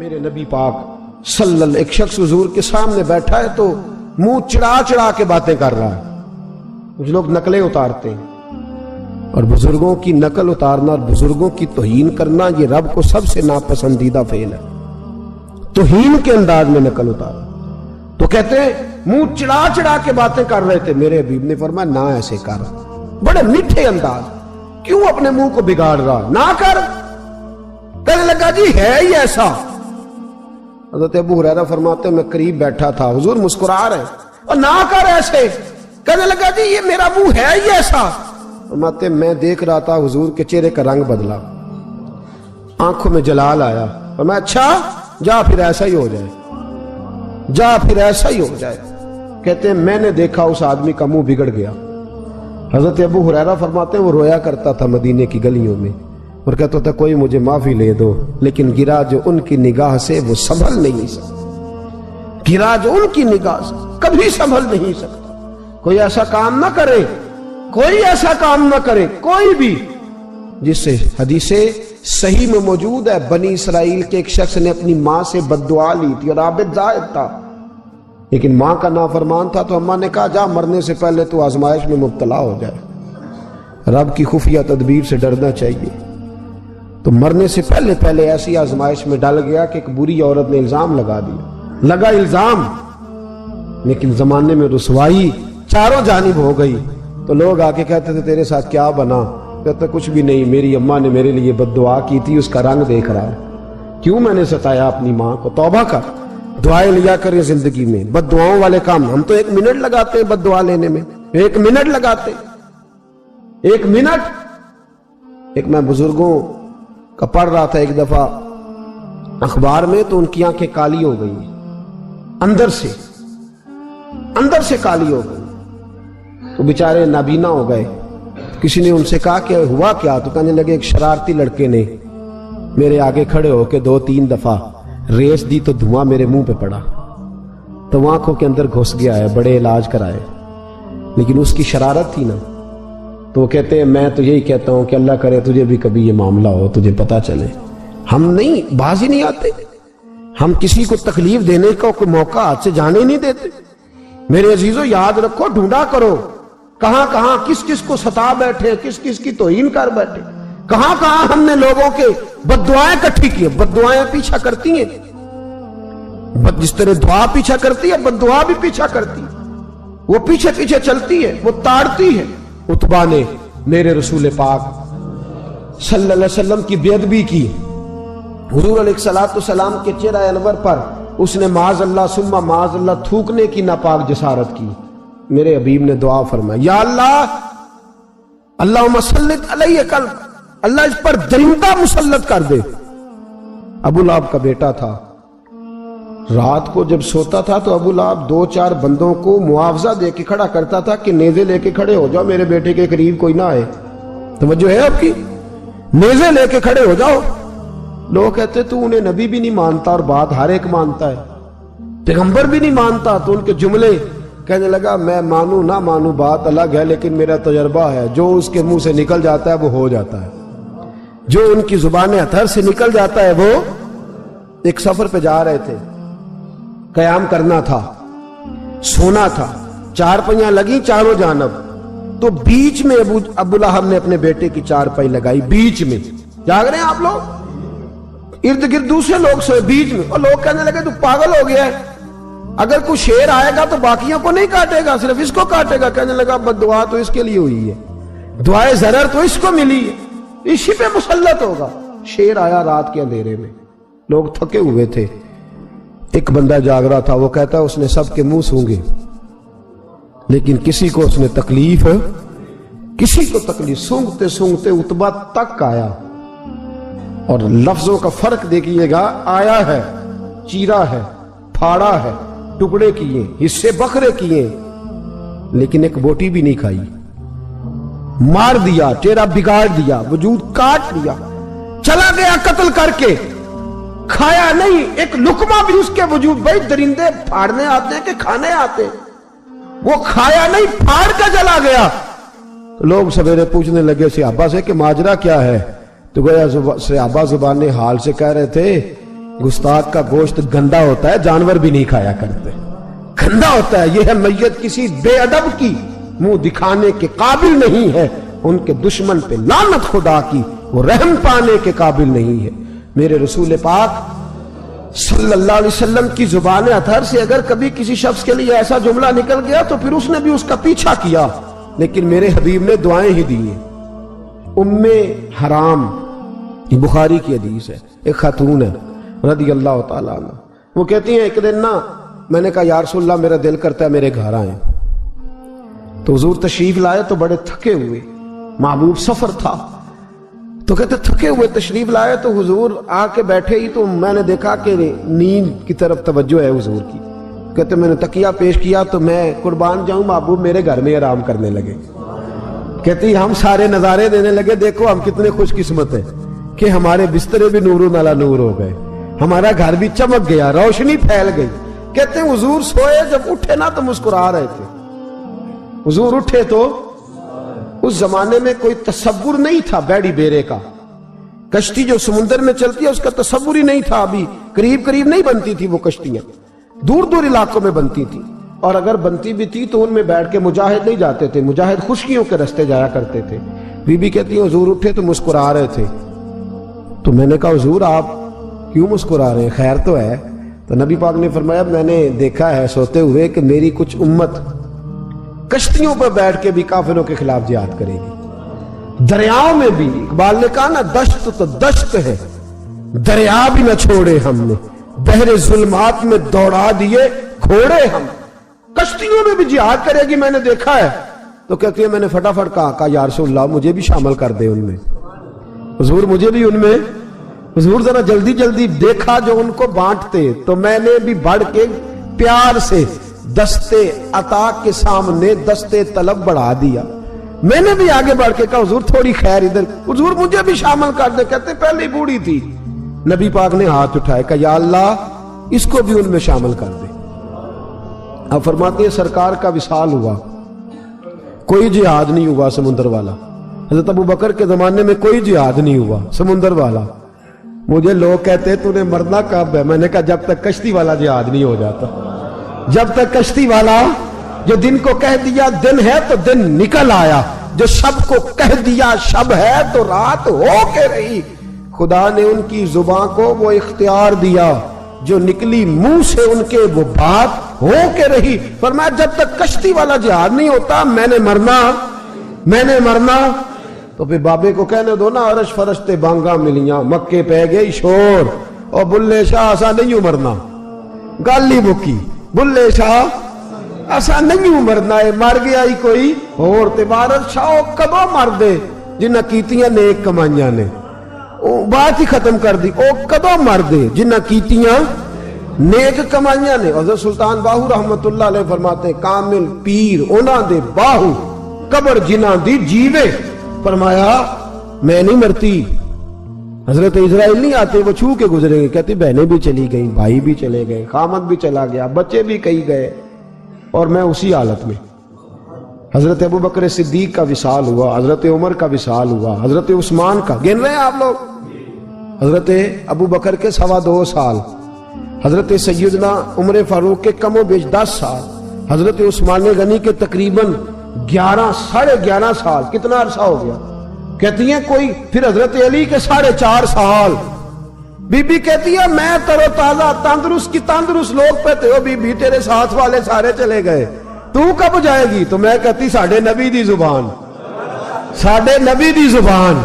میرے نبی پاک صلی اللہ، ایک شخص حضور کے سامنے بیٹھا ہے تو منہ چڑھا چڑھا کے باتیں کر رہا ہے. کچھ لوگ نقلیں اتارتے ہیں، اور بزرگوں کی نقل اتارنا اور بزرگوں کی توہین کرنا یہ رب کو سب سے ناپسندیدہ فعل ہے. توہین کے انداز میں نقل اتارنا. تو کہتے ہیں منہ چڑھا چڑھا کے باتیں کر رہے تھے. میرے حبیب نے فرمایا نہ ایسے کر، بڑے میٹھے انداز، کیوں اپنے منہ کو بگاڑ رہا، نہ کر. کہنے لگا جی ہے ہی ایسا. حضرت ابو ہریرہ فرماتے ہیں میں قریب بیٹھا تھا، حضور مسکرا رہے اور نہ کر ایسے. کہنے لگا جی یہ میرا منہ ہے ہی ایسا. فرماتے ہیں میں دیکھ رہا تھا حضور کے چہرے کا رنگ بدلا، آنکھوں میں جلال آیا، اور میں اچھا جا پھر ایسا ہی ہو جائے، جا پھر ایسا ہی ہو جائے. کہتے ہیں میں نے دیکھا اس آدمی کا منہ بگڑ گیا. حضرت ابو ہریرہ فرماتے ہیں وہ رویا کرتا تھا مدینے کی گلیوں میں اور کہتا تھا کوئی مجھے معافی لے دو، لیکن گرا جو ان کی نگاہ سے وہ سنبھل نہیں سکتا. گرا جو ان کی نگاہ سے کبھی سنبھل نہیں سکتا. کوئی ایسا کام نہ کرے، کوئی ایسا کام نہ کرے کوئی بھی جس سے حدیث صحیح میں موجود ہے بنی اسرائیل کے ایک شخص نے اپنی ماں سے بد دعا لی تھی اور عابد زاہد تھا، لیکن ماں کا نافرمان تھا. تو اماں نے کہا جا مرنے سے پہلے تو آزمائش میں مبتلا ہو جائے. رب کی خفیہ تدبیر سے ڈرنا چاہیے. تو مرنے سے پہلے پہلے ایسی آزمائش میں ڈال گیا کہ ایک بری عورت نے الزام لگا دیا. لگا الزام، لیکن زمانے میں رسوائی چاروں جانب ہو گئی. تو لوگ آ کے کہتے تھے تیرے ساتھ کیا بنا؟ کہتا کچھ بھی نہیں، میری اماں نے میرے لیے بد دعا کی تھی، اس کا رنگ دیکھ رہا ہے. کیوں میں نے ستایا اپنی ماں کو؟ توبہ کر، دعائیں لیا کریں زندگی میں. بد دعاؤں والے کام ہم تو 1 منٹ لگاتے ہیں بد دعا لینے میں، 1 منٹ لگاتے، 1 منٹ. ایک میں بزرگوں کا پڑھ رہا تھا ایک دفعہ اخبار میں، تو ان کی آنکھیں کالی ہو گئی، اندر سے کالی ہو گئی، تو بیچارے نابینا ہو گئے. کسی نے ان سے کہا کہ ہوا کیا؟ تو کہنے لگے ایک شرارتی لڑکے نے میرے آگے کھڑے ہو کے 2-3 دفعہ ریس دی تو دھواں میرے منہ پہ پڑا، تو آنکھوں کے اندر گھس گیا ہے، بڑے علاج کرائے، لیکن اس کی شرارت تھی نا. تو وہ کہتے ہیں میں تو یہی کہتا ہوں کہ اللہ کرے تجھے بھی کبھی یہ معاملہ ہو، تجھے پتا چلے. ہم نہیں، باز ہی نہیں آتے، ہم کسی کو تکلیف دینے کا کوئی موقع ہاتھ سے جانے ہی نہیں دیتے. میرے عزیزو یاد رکھو، ڈھونڈا کرو کہاں کہاں کس کس کو ستا بیٹھے، کس کس کی توہین کر بیٹھے، کہاں کہاں ہم نے لوگوں کے بد دعائیں اکٹھی کی. بد دعائیں پیچھا کرتی ہیں، جس طرح دعا پیچھا کرتی ہے بد دعا بھی پیچھا کرتی ہے، وہ پیچھے پیچھے چلتی ہے، وہ تاڑتی ہے. عتبہ نے میرے رسول پاک صلی اللہ علیہ وسلم کی بے ادبی کی. حضور علیہ السلام کے چہرہ انور پر اس نے معاذ اللہ ثم معاذ اللہ تھوکنے کی ناپاک جسارت کی. میرے حبیب نے دعا فرمایا یا اللہ اللہم سلط علیہ کلب، اللہ اس پر درندہ مسلط کر دے. ابو لہب کا بیٹا تھا، رات کو جب سوتا تھا تو ابو لہب 2-4 بندوں کو معاوضہ دے کے کھڑا کرتا تھا کہ نیزے لے کے کھڑے ہو جاؤ، میرے بیٹے کے قریب کوئی نہ آئے. توجہ ہے آپ کی؟ نیزے لے کے کھڑے ہو جاؤ. لوگ کہتے تو انہیں نبی بھی نہیں مانتا اور بات ہر ایک مانتا ہے، پیغمبر بھی نہیں مانتا. تو ان کے جملے کہنے لگا میں مانوں نہ مانوں بات الگ ہے، لیکن میرا تجربہ ہے جو اس کے منہ سے نکل جاتا ہے وہ ہو جاتا ہے، جو ان کی زبان اتھر سے نکل جاتا ہے وہ. ایک سفر پہ جا رہے تھے، قیام کرنا تھا، سونا تھا، 4 پہیاں لگی چاروں جانب. تو بیچ میں ابو لہب نے اپنے بیٹے کی 4 پائی لگائی، بیچ میں. جاگ رہے ہیں آپ لوگ؟ ارد گرد دوسرے لوگ سوئے بیچ میں، اور لوگ کہنے لگے تو پاگل ہو گیا ہے، اگر کوئی شیر آئے گا تو باقیوں کو نہیں کاٹے گا، صرف اس کو کاٹے گا. کہنے لگا بد دعا تو اس کے لیے ہوئی ہے، دعائے ضرر تو اس کو ملی ہے، اسی پہ مسلط ہوگا. شیر آیا رات کے اندھیرے میں، لوگ تھکے ہوئے تھے، ایک بندہ جاگ رہا تھا. وہ کہتا ہے اس نے سب کے منہ سونگے لیکن کسی کو اس نے تکلیف، کسی کو تکلیف. سونگتے سونگتے عتبہ تک آیا، اور لفظوں کا فرق دیکھیے گا، آیا ہے، چیرا ہے، پھاڑا ہے، ٹکڑے کیے، حصے بکھرے کیے، لیکن ایک بوٹی بھی نہیں کھائی. مار دیا، چہرہ بگاڑ دیا، وجود کاٹ دیا، چلا گیا قتل کر کے، کھایا نہیں ایک لقمہ بھی اس کے وجود. بھائی درندے پھاڑنے آتے ہیں کہ کھانے آتے ہیں؟ وہ کھایا نہیں، پھاڑ کے چلا گیا. تو لوگ سویرے پوچھنے لگے صحابہ سے کہ ماجرا کیا ہے؟ تو گویا صحابہ زبان حال سے کہہ رہے تھے گستاخ کا گوشت گندا ہوتا ہے، جانور بھی نہیں کھایا کرتے، گندا ہوتا ہے۔ یہ ہے میت کسی بے ادب کی، منہ دکھانے کے قابل نہیں ہے، ان کے دشمن پہ لعنت خدا کی، وہ رحم پانے کے قابل نہیں ہے۔ میرے رسول پاک صلی اللہ علیہ وسلم کی زبان اطہر سے اگر کبھی کسی شخص کے لیے ایسا جملہ نکل گیا تو پھر اس نے بھی اس کا پیچھا کیا، لیکن میرے حبیب نے دعائیں ہی دی ہیں۔ ام حرام، یہ بخاری کی حدیث ہے، ایک خاتون ہے رضی اللہ تعالیٰ عنہ، وہ کہتی ہیں ایک دن نا میں نے کہا یا رسول اللہ میرا دل کرتا ہے میرے گھر آئیں، تو حضور تشریف لائے تو بڑے تھکے ہوئے، محبوب سفر تھا، تو کہتے تھکے ہوئے تشریف لائے تو حضور آ کے بیٹھے ہی تو میں نے دیکھا کہ نیند کی طرف توجہ ہے حضور کی، کہتے میں نے تکیہ پیش کیا تو میں قربان جاؤں محبوب میرے گھر میں آرام کرنے لگے، کہتی ہم سارے نظارے دینے لگے، دیکھو ہم کتنے خوش قسمت ہیں کہ ہمارے بسترے بھی نور نالا نور ہو گئے، ہمارا گھر بھی چمک گیا، روشنی پھیل گئی۔ کہتے ہیں حضور سوئے جب اٹھے نا تو مسکرا رہے تھے، حضور اٹھے تو اس زمانے میں کوئی تصور نہیں تھا بیڑی بیرے کا، کشتی جو سمندر میں چلتی ہے اس کا تصور ہی نہیں تھا، ابھی قریب قریب نہیں بنتی تھی وہ کشتیاں، دور دور علاقوں میں بنتی تھی، اور اگر بنتی بھی تھی تو ان میں بیٹھ کے مجاہد نہیں جاتے تھے، مجاہد خشکیوں کے رستے جایا کرتے تھے۔ بی بی کہتی ہیں حضور اٹھے تو مسکرا رہے تھے، تو میں نے کہا حضور آپ کیوں مسکرا رہے ہیں، خیر تو ہے؟ تو نبی پاک نے فرمایا میں نے دیکھا ہے سوتے ہوئے کہ میری کچھ امت کشتیوں پر بیٹھ کے بھی کافروں کے خلاف جہاد کرے گی، دریاؤں میں بھی، اقبال نے کہا نا دشت تو دشت ہے دریا بھی نہ چھوڑے ہم نے، بحر ظلمات میں دوڑا دیے گھوڑے ہم، کشتیوں میں بھی جہاد کرے گی میں نے دیکھا ہے۔ تو کہتی ہے میں نے فٹافٹ کہا یا رسول اللہ مجھے بھی شامل کر دے ان میں، حضور مجھے بھی ان میں، حضور ذرا جلدی جلدی، دیکھا جو ان کو بانٹتے تو میں نے بھی بڑھ کے پیار سے دستے عطا کے سامنے دستے طلب بڑھا دیا، میں نے بھی آگے بڑھ کے کہا حضور تھوڑی خیر ادھر، حضور مجھے بھی شامل کر دے، کہتے پہلے بوڑھی تھی، نبی پاک نے ہاتھ اٹھائے کہ یا اللہ اس کو بھی ان میں شامل کر دے۔ اب فرماتے ہیں سرکار کا وصال ہوا، کوئی جہاد نہیں ہوا سمندر والا، حضرت ابو بکر کے زمانے میں کوئی جہاد نہیں ہوا سمندر والا۔ مجھے لوگ کہتے تو نے مرنا کب ہے، میں نے کہا جب تک کشتی والا جہاد نہیں ہو جاتا، جب تک کشتی والا جو دن کو کہہ دیا دن ہے تو دن نکل آیا، جو شب کو کہہ دیا شب ہے تو رات ہو کے رہی۔ خدا نے ان کی زبان کو وہ اختیار دیا، جو نکلی منہ سے ان کے وہ بات ہو کے رہی۔ فرمایا جب تک کشتی والا جہاد نہیں ہوتا میں نے مرنا۔ تو پھر بابے کو کہنے دو نا عرش فرشتے بانگا ملیاں، مکے پہ گئی شور، اور بلے شاہ ایسا نہیں مرنا، گالی بکی بلے شاہ ایسا نہیں مرنا ہے، مر گیا ہی کوئی اور تے بارت شاہ کدو مر دے جنہ کیتیاں نیک کمائیاں نے، بات ہی ختم کر دی، او کدو مر دے جنہ کیتیاں نیک کمائیاں نے۔ حضرت سلطان باہو رحمت اللہ علیہ فرماتے ہیں کامل پیر اونا دے باہو قبر جنہ دی جیوے، فرمایا میں نہیں مرتی۔ حضرت اسرائیل نہیں آتے وہ چھو کے گزرے گئے، کہتے بہنیں بھی چلی گئیں، بھائی بھی چلے گئے، خامد بھی چلا گیا، بچے بھی کئی گئے، اور میں اسی حالت میں۔ حضرت ابو بکر صدیق کا وصال ہوا، حضرت عمر کا وصال ہوا، حضرت عثمان کا، گن رہے ہیں آپ لوگ، حضرت ابو بکر کے 2.25 سال، حضرت سیدنا عمر فاروق کے کم و بیش 10 سال، حضرت عثمان غنی کے تقریباً 11 سال، کتنا عرصہ ہو گیا؟ کہتی ہیں کوئی، پھر حضرت علی کے 4.5 سال۔ بی بی کہتی ہے میں تر و تازہ تندرست کی تندرست لوگ پہ تھے، بی بی تیرے ساتھ والے سارے چلے گئے، تو کب جائے گی؟ تو میں کہتی ساڑھے نبی دی زبان، ساڑھے نبی دی زبان،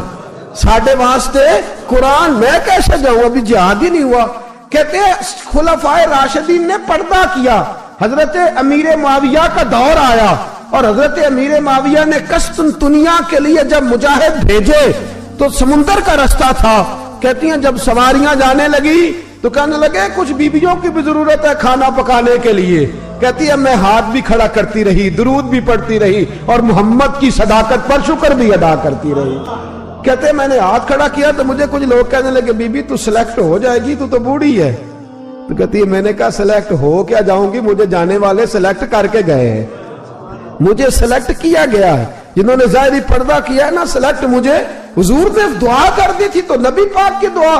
ساڑھے واسطے قرآن، میں کیسے جاؤں، ابھی جہاد ہی نہیں ہوا۔ کہتے ہیں خلفائے راشدین نے پردہ کیا، حضرت امیر معاویہ کا دور آیا، اور حضرت امیر معاویہ نے قسطنطنیہ کے لیے جب مجاہد بھیجے تو سمندر کا رستہ تھا۔ کہتی ہیں جب سواریاں جانے لگی تو کہنے لگے کچھ بیویوں کی بھی ضرورت ہے کھانا پکانے کے لیے۔ کہتی ہے میں ہاتھ بھی کھڑا کرتی رہی، درود بھی پڑھتی رہی، اور محمد کی صداقت پر شکر بھی ادا کرتی رہی۔ کہتے ہیں میں نے ہاتھ کھڑا کیا تو مجھے کچھ لوگ کہنے لگے بی بی تو سلیکٹ ہو جائے گی، تو بوڑھی ہے۔ تو کہتی ہے میں نے کہا سلیکٹ ہو کیا جاؤں گی، مجھے جانے والے سلیکٹ کر کے گئے ہیں، مجھے سلیکٹ کیا گیا ہے، جنہوں نے ظاہری پردہ کیا ہے نا سلیکٹ مجھے، حضور نے دعا کر دی تھی تو نبی پاک کی دعا،